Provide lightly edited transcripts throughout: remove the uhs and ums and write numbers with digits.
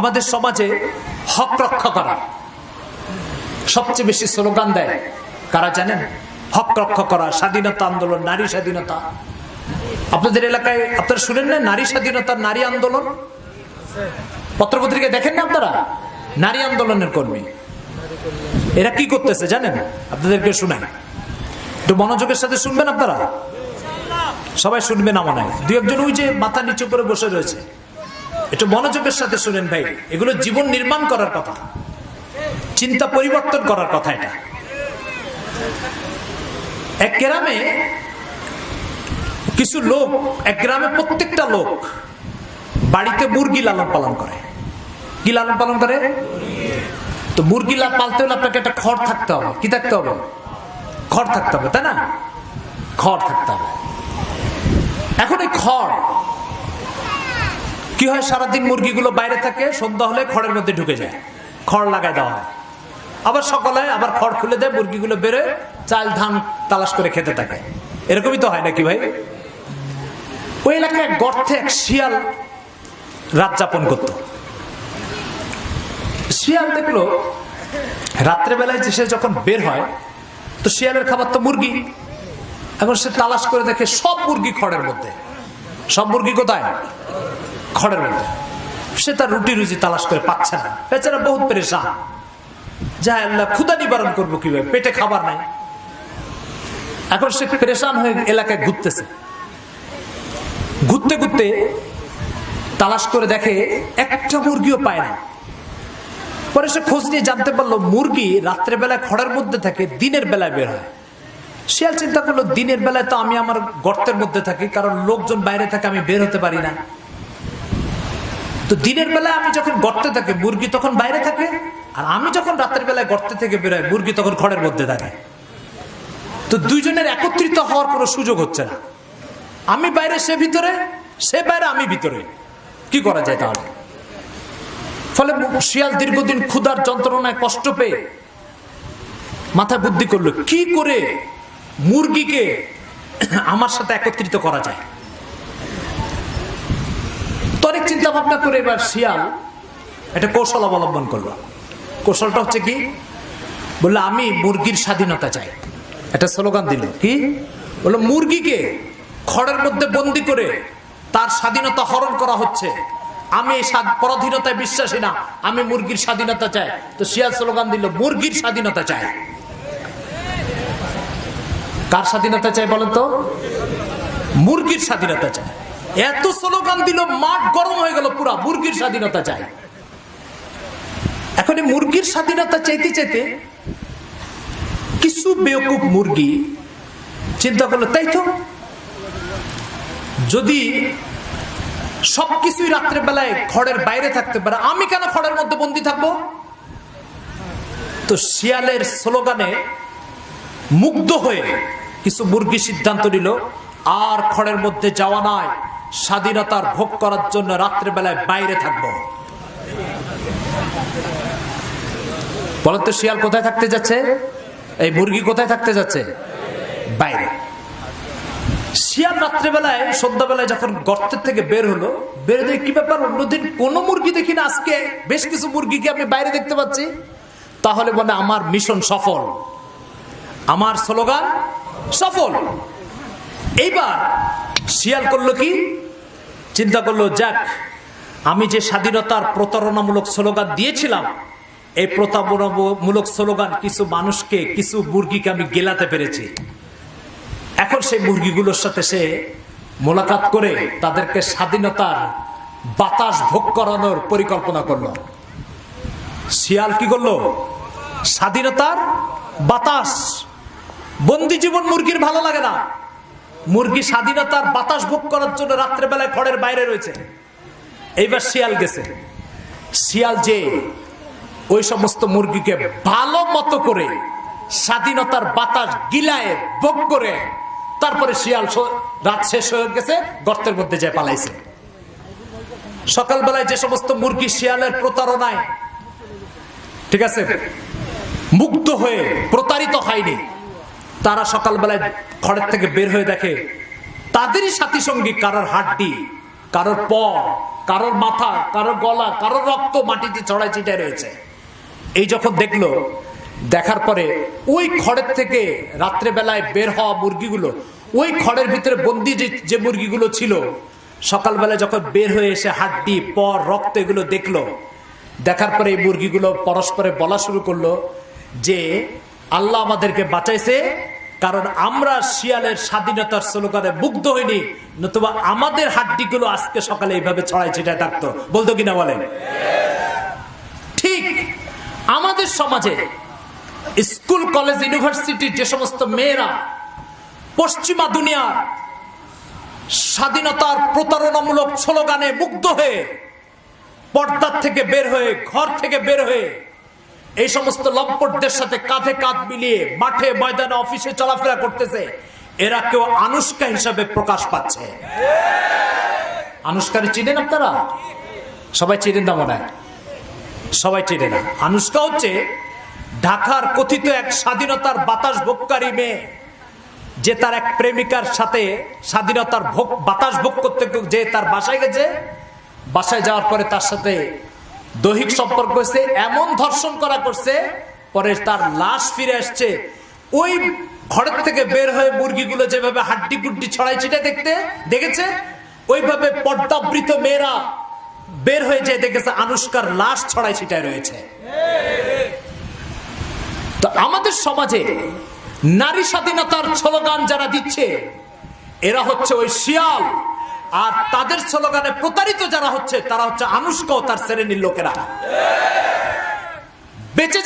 আমাদের সমাজে হক রক্ষা করা সবচেয়ে বেশি স্লোগান দেয় কারা জানেন? হক রক্ষা করা, স্বাধীনতা আন্দোলন, নারী স্বাধীনতা। আপনাদের এলাকায় আপনারা শুনেন না নারী স্বাধীনতা, নারী আন্দোলন? পত্রপত্রিকায় দেখেন না আপনারা? নারী আন্দোলনের কর্মী এরা কি করতেছে জানেন? আপনাদেরকে শুনাই, একটু মনোযোগের সাথে শুনবেন আপনারা। সবাই শুনবে না মনে হয়, দু একজন ওই যে মাথা নিচু করে বসে রয়েছে, একটু মনোযোগের সাথে শুনেন ভাই। এগুলো জীবন নির্মাণ করার কথা, চিন্তা পরিবর্তন করার কথা। এটা এক গ্রামে কিছু লোক, এক গ্রামে প্রত্যেকটা লোক বাড়িতে মুরগি লালন পালন করে। কি লালন পালন করে? তো মুরগি পালতে হলে আপনাকে একটা খড় থাকতে হবে। কি থাকতে হবে? খড় থাকতে হবে, তাই না? খড় থাকতে হবে। এখন এই খড় কি হয়, সারাদিন মুরগিগুলো বাইরে থাকে, সন্ধ্যা হলে খড়ের মধ্যে ঢুকে যায়, খড় লাগাই দেওয়া হয়। আবার সকালে আবার খড় খুলে দেয়, মুরগিগুলো বেরোয় চাল ধান তালাশ করে খেতে থাকে। এরকমই তো হয় নাকি ভাই? ওই এলাকায় গর্তে এক শিয়াল রাত যাপন করত। শিয়াল দেখলো রাত্রেবেলায় সে যখন বের হয়, তো শিয়ালের খাবার তো মুরগি। এখন সে তালাশ করে দেখে সব মুরগি খড়ের মধ্যে। সব মুরগি কোথায়? খড়ের মধ্যে। সে তার রুটি রুজি তালাশ করে পাচ্ছে না, বেচারা বহুত পেরেশান। যা আল্লাহ, ক্ষুধা নিবারণ করবো কিভাবে, পেটে খাবার নাই। এখন সে পেরেশান হয়ে এলাকায় ঘুরতেছে। ঘুরতে ঘুরতে তালাশ করে দেখে একটা মুরগিও পায় না। পরে সে খোঁজ নিয়ে জানতে পারলো মুরগি রাত্রে বেলায় খড়ের মধ্যে থাকে, দিনের বেলায় বের হয়। শিয়াল চিন্তা করলো দিনের বেলায় তো আমি আমার গর্তের মধ্যে থাকি, কারণ লোকজন বাইরে থাকে, আমি বের হতে পারি না। তো দিনের বেলায় আমি যখন গর্তে থাকি, মুরগি তখন বাইরে থাকে, আর আমি যখন রাতের বেলায় গর্তে থেকে বেরোয়, মুরগি তখন খড়ের মধ্যে থাকে। তো দুইজনের একত্রিত হওয়ার কোনো সুযোগ হচ্ছে না। আমি বাইরে, সে ভিতরে, সে বাইরে, আমি ভিতরে। কি করা যায় তাহলে? ফলে শিয়াল দীর্ঘদিন ক্ষুধার যন্ত্রণায় কষ্ট পেয়ে মাথায় বুদ্ধি করলো কি করে মুরগিকে আমার সাথে একত্রিত করা যায়। অনেক চিন্তা ভাবনা করে এবার শিয়াল একটা কৌশল অবলম্বন করলো। কৌশলটা হচ্ছে কি, বললো আমি মুরগির স্বাধীনতা চাই। একটা স্লোগান দিল। কি বললো? মুরগিকে খড়ের মধ্যে বন্দি করে তার স্বাধীনতা হরণ করা হচ্ছে, আমি এই পরাধীনতায় বিশ্বাসী না, আমি মুরগির স্বাধীনতা চাই। তো শিয়াল স্লোগান দিল মুরগির স্বাধীনতা চাই। কার স্বাধীনতা চাই বলেন তো? মুরগির স্বাধীনতা চাই। এত স্লোগান দিল, মাঠ গরম হয়ে গেল পুরা, মুরগির স্বাধীনতা চাই। এখন এই মুরগির স্বাধীনতা চাইতে চাইতে কিছু বেওকুফ মুরগি চিন্তা করলো, তাই তো যদি সবকিছুই রাত্রে বেলায় খড়ের বাইরে থাকতে পারে, আমি কেন খড়ের মধ্যে বন্দী থাকবো? তো শিয়ালের স্লোগানে মুগ্ধ হয়ে কিছু মুরগি সিদ্ধান্ত নিল, আর খড়ের মধ্যে যাওয়া নয়, স্বাধীনতার ভোগ করার জন্য রাত্রে বেলায় বাইরে থাকবো। বলেন তো শিয়াল কোথায় থাকতে যাচ্ছে? এই মুরগি কোথায় থাকতে যাচ্ছে? বাইরে। শিয়াল রাত্রেবেলায়, সন্ধ্যাবেলায় যখন গর্তের থেকে বের হলো, বের হয়ে কি ব্যাপার, অন্যদিন কোনো মুরগি দেখি না, আজকে বেশ কিছু মুরগিকে আমি বাইরে দেখতে পাচ্ছি। তাহলে বলে আমার মিশন সফল, আমার স্লোগান সফল। এইবার শিয়াল করলো কি, চিন্তা করলো যাক, আমি যে স্বাধীনতার প্রতারণামূলক স্লোগান দিয়েছিলাম, এই প্রতারণামূলক স্লোগান কিছু মানুষকে, কিছু মুরগিকে আমি গেলাতে পেরেছি। এখন সেই মুরগিগুলোর সাথে সে মোলাকাত করে তাদেরকে স্বাধীনতার বাতাস ভোগ করানোর পরিকল্পনা করলো। শিয়াল কি করলো? স্বাধীনতার বাতাস। বন্দি জীবন মুরগির ভালো লাগে না, মুরগি স্বাধীনতার বাতাস ভোগ করার জন্য রাত্রেবেলায় খড়ের বাইরে রয়েছে। এইবার শিয়াল গেছে। শিয়াল যে ওই সমস্ত মুরগিকে ভালো মতো করে স্বাধীনতার বাতাস গিলায় ভোগ করে, তারপরে শিয়াল রাত শেষ হয়ে গেছে, গর্তের মধ্যে যায় পালাইছে। সকালবেলায় যে সমস্ত মুরগি শিয়ালের প্রতারণায়, ঠিক আছে, মুগ্ধ হয়ে প্রতারিত হয়নি, তারা সকালবেলায় খড়ের থেকে বের হয়ে দেখে তাদেরই সাথী সঙ্গী কারোর হাড্ডি, কারোর পর, কারোর মাথা, কারোর গলা, কারোর রক্ত মাটিতে ছড়ায় ছিটায় রয়েছে। এই যখন দেখলো, দেখার পরে ওই খড়ের থেকে রাত্রে বেলায় বের হওয়া মুরগিগুলো, ওই খড়ের ভিতরে বন্দি যে মুরগিগুলো ছিল, সকালবেলা যখন বের হয়ে এসে হাড্ডি, পর, রক্ত এগুলো দেখলো, দেখার পরে এই মুরগিগুলো পরস্পরে বলা শুরু করলো যে আল্লাহ আমাদেরকে বাঁচাইছে, কারণ আমরা শিয়ালের স্বাধীনতার স্লোগানে মুগ্ধ হইনি, নতুবা আমাদের হাড্ডিগুলো আজকে সকালে এইভাবে ছড়াই ছিটায় থাকতো। বলতো কিনা বলেন? ঠিক আমাদের সমাজে স্কুল, কলেজ, ইউনিভার্সিটির যে সমস্ত মেয়েরা পশ্চিমা দুনিয়ার স্বাধীনতার প্রতারণামূলক স্লোগানে মুগ্ধ হয়ে, পর্দার থেকে বের হয়ে, ঘর থেকে বের হয়ে এই সমস্ত লম্পটদের সাথে কাঁধে কাঁধ মিলিয়ে মাঠে, ময়দানে, অফিসে চলাফেরা করতেছে, এরা কেউ আনুষ্কা হিসাবে প্রকাশ পাচ্ছে। আনুষ্কারে চিনেন আপনারা? সবাই চিনেন না মনে হয়? সবাই চিনে না। আনুষ্কা হচ্ছে ঢাকার কথিত এক স্বাধীনতার বাতাস ভোগকারী মেয়ে, যে তার এক প্রেমিকার সাথে স্বাধীনতার বাতাস ভোগ করতে যে তার বাসায় গেছে, বাসায় যাওয়ার পরে তার সাথে দৈহিক সম্পর্ক হয়েছে, এমন ধর্ষণ করা করছে, পরে তার লাশ ফিরে আসছে। ওই ঘরের থেকে বের হয়ে মুরগিগুলো যেভাবে হাড্ডি গুড্ডি ছড়াই ছিটে দেখেছে, ওইভাবে পর্দাবৃত মেয়েরা বের হয়ে যে দেখেছে আনুষ্কার লাশ ছড়াই ছিটায় রয়েছে। তো আমাদের সমাজে নারী স্বাধীনতার স্লোগান যারা দিচ্ছে, এরা হচ্ছে ওই শিয়াল, আর তাদের স্লোগানে প্রতারিত যারা হচ্ছে, তারা হচ্ছে আনুষ্কা ও তার শ্রেণীর লোকেরা। বেঁচে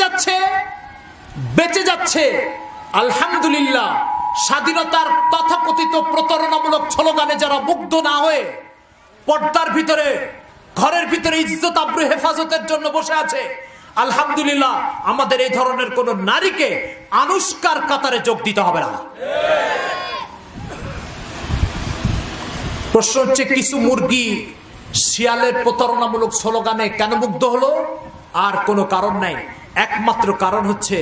যাচ্ছে আলহামদুলিল্লাহ। স্বাধীনতার তথাকথিত প্রতারণামূলক স্লোগানে যারা মুগ্ধ না হয়ে পর্দার ভিতরে, ঘরের ভিতরে ইজ্জত আবরু হেফাজতের জন্য বসে আছে, আলহামদুলিল্লাহ, আমাদের এই ধরনের কোন নারীকে আনুষ্কার কাতারে যোগ দিতে হবে না। প্রশ্ন হচ্ছে, কিছু মুরগি শিয়ালের প্রতারণামূলক স্লোগানে কেন মুগ্ধ হলো? আর কোনো কারণ নাই, একমাত্র কারণ হচ্ছে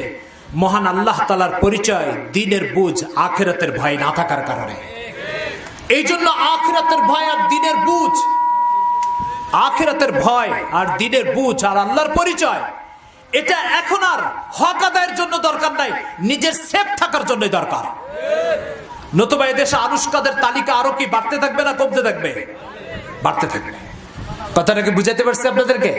মহান আল্লাহ তাআলার পরিচয়, দ্বীনের বুঝ, আখিরাতের ভয় না থাকার কারণে। এই জন্য আখিরাতের ভয় আর দ্বীনের বুঝ, আখিরাতের ভয় আর দ্বীনের বুঝ আর আল্লাহর পরিচয়, এটা এখন আর হক আদায়ের জন্য দরকার নাই, নিজের সেফ থাকার জন্য দরকার। নতুবা এদেশে আনুষ্কাদের তালিকা আরো কি বাড়তে থাকবে না কমতে থাকবে? বাড়তে থাকবে। কথাটাকে বুঝাইতে পারছি আপনাদেরকে?